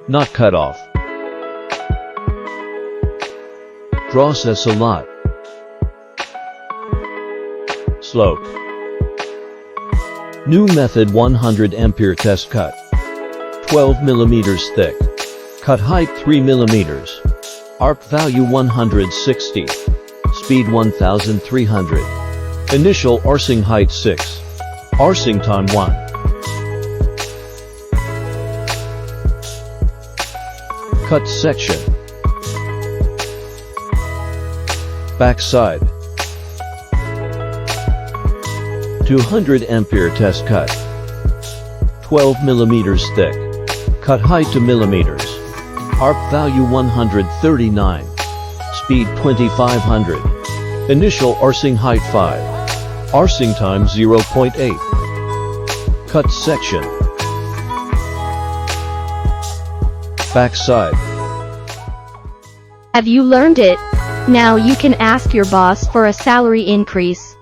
Not cut off. Dross a lot. Slope. New method 100 ampere test cut. 12 millimeters thick. Cut height 3 millimeters. Arc value 160. Speed 1300. Initial arsing height 6. Arsing time 1. Cut section. Back side. 200 ampere test cut. 12 millimeters thick. Cut height to millimeters. Arc value 139. Speed 2500. Initial arsing height 5. Arsing time 0.8. Cut section. Back side. Have you learned it? Now you can ask your boss for a salary increase.